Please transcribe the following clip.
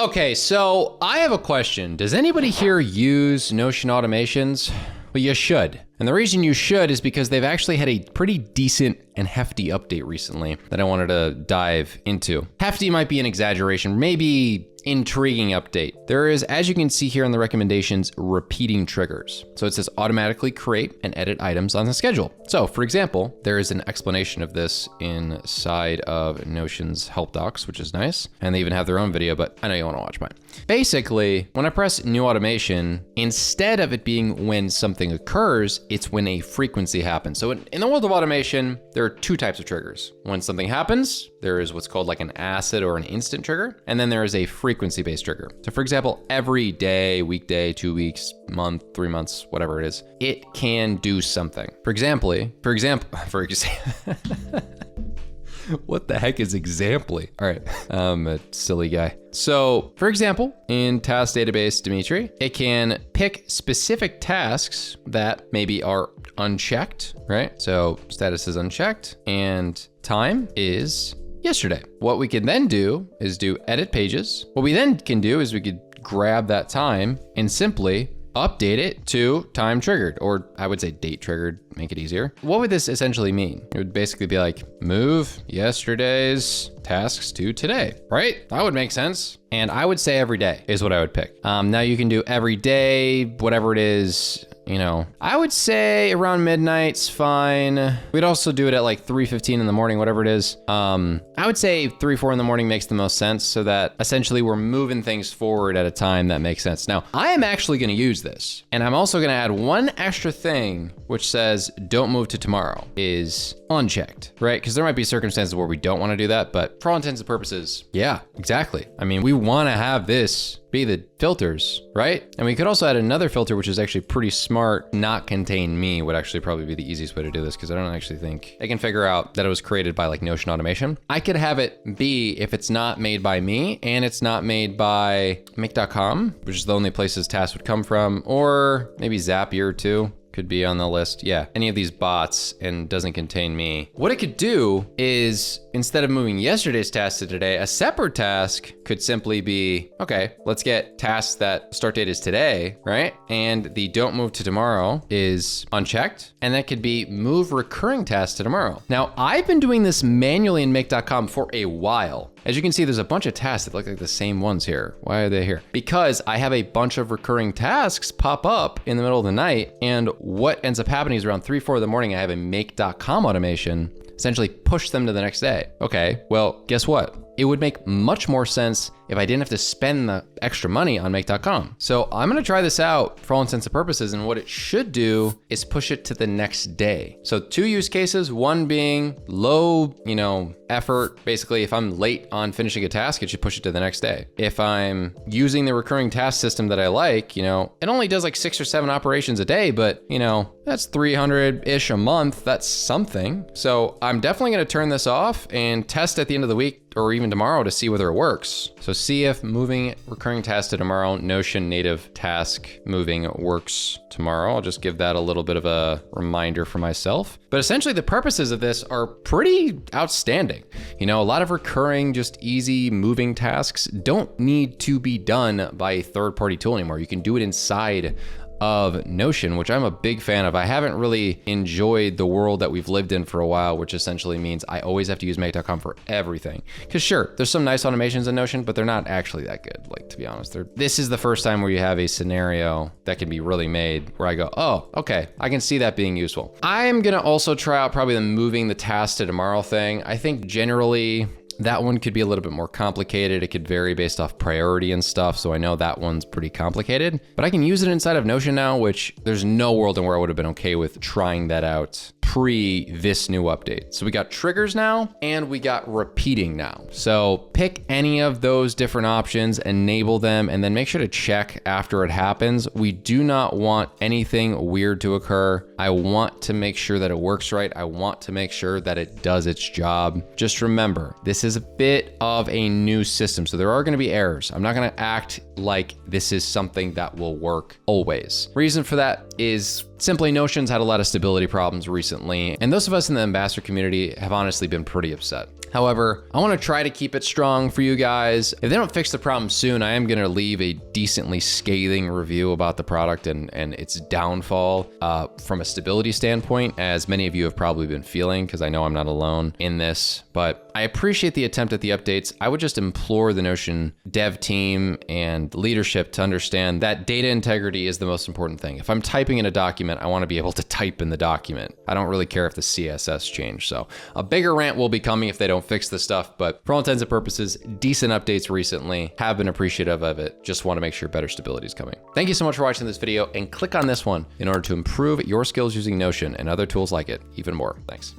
Okay, so I have a question. Does anybody here use Notion automations? Well, you should. And the reason you should is because they've actually had a pretty decent and hefty update recently that I wanted to dive into. Hefty might be an exaggeration, maybe intriguing update. There is, as you can see here in the recommendations, repeating triggers. So it says automatically create and edit items on the schedule. So for example, there is an explanation of this inside of Notion's help docs, which is nice. And they even have their own video, but I know you want to watch mine. Basically, when I press new automation, instead of it being when something occurs, it's when a frequency happens. So in the world of automation, there are two types of triggers. When something happens, there is what's called like an ACID or an instant trigger. And then there is a frequency-based trigger. So for example, every day, weekday, 2 weeks, month, 3 months, whatever it is, it can do something. For example, what the heck is examply? All right, I'm a silly guy. So for example, in task database Dimitri, it can pick specific tasks that maybe are unchecked, right? So status is unchecked and time is yesterday. What we can then do is do edit pages. What we then can do is we could grab that time and simply update it to time triggered, or I would say date triggered, make it easier. What would this essentially mean? It would basically be like move yesterday's tasks to today, right? That would make sense. And I would say every day is what I would pick. Now you can do every day, whatever it is, you know, I would say around midnight's fine. We'd also do it at like 3:15 in the morning, whatever it is. I would say 3, 4 in the morning makes the most sense so that essentially we're moving things forward at a time that makes sense. Now, I am actually gonna use this, and I'm also gonna add one extra thing which says don't move to tomorrow is unchecked, right? Because there might be circumstances where we don't wanna do that, but for all intents and purposes, yeah, exactly. I mean, we wanna have this be the filters, right? And we could also add another filter, which is actually pretty smart. Not contain me would actually probably be the easiest way to do this because I don't actually think they can figure out that it was created by like Notion automation. I could have it be if it's not made by me and it's not made by make.com, which is the only places tasks would come from, or maybe Zapier too. Could be on the list. Yeah, any of these bots and doesn't contain me. What it could do is instead of moving yesterday's task to today, a separate task could simply be, okay, let's get tasks that start date is today, right? And the don't move to tomorrow is unchecked. And that could be move recurring tasks to tomorrow. Now, I've been doing this manually in make.com for a while. As you can see, there's a bunch of tasks that look like the same ones here. Why are they here? Because I have a bunch of recurring tasks pop up in the middle of the night. And what ends up happening is around 3, 4 in the morning, I have a make.com automation essentially push them to the next day. Okay, well, guess what? It would make much more sense if I didn't have to spend the extra money on make.com. So I'm gonna try this out for all intents and purposes, and what it should do is push it to the next day. So 2 use cases, one being low, effort. Basically, if I'm late on finishing a task, it should push it to the next day. If I'm using the recurring task system that I like, it only does like 6 or 7 operations a day, but that's 300-ish a month. That's something. So I'm definitely gonna turn this off and test at the end of the week or even tomorrow to see whether it works. So see if moving recurring tasks to tomorrow, Notion native task moving works tomorrow. I'll just give that a little bit of a reminder for myself. But essentially the purposes of this are pretty outstanding. A lot of recurring, just easy moving tasks don't need to be done by a third-party tool anymore. You can do it inside of Notion, which I'm a big fan of. I haven't really enjoyed the world that we've lived in for a while, which essentially means I always have to use make.com for everything. Because sure, there's some nice automations in Notion, but they're not actually that good. Like, to be honest, this is the first time where you have a scenario that can be really made where I go, oh, okay, I can see that being useful. I'm gonna also try out probably the moving the task to tomorrow thing. I think generally, that one could be a little bit more complicated. It could vary based off priority and stuff. So I know that one's pretty complicated, but I can use it inside of Notion now, which there's no world in where I would have been okay with trying that out pre this new update. So we got triggers now and we got repeating now. So pick any of those different options, enable them, and then make sure to check after it happens. We do not want anything weird to occur. I want to make sure that it works right. I want to make sure that it does its job. Just remember, this is a bit of a new system, so there are going to be errors. I'm not going to act like this is something that will work always. Reason for that is simply Notion's had a lot of stability problems recently, and those of us in the ambassador community have honestly been pretty upset. However, I want to try to keep it strong for you guys. If they don't fix the problem soon, I am going to leave a decently scathing review about the product and its downfall from a stability standpoint, as many of you have probably been feeling, because I know I'm not alone in this. But I appreciate the attempt at the updates. I would just implore the Notion dev team and leadership to understand that data integrity is the most important thing. If I'm typing in a document, I want to be able to type in the document. I don't really care if the CSS changed. So a bigger rant will be coming if they don't fix this stuff, but for all intents and purposes, decent updates recently. Have been appreciative of it. Just want to make sure better stability is coming. Thank you so much for watching this video, and click on this one in order to improve your skills using Notion and other tools like it even more. Thanks.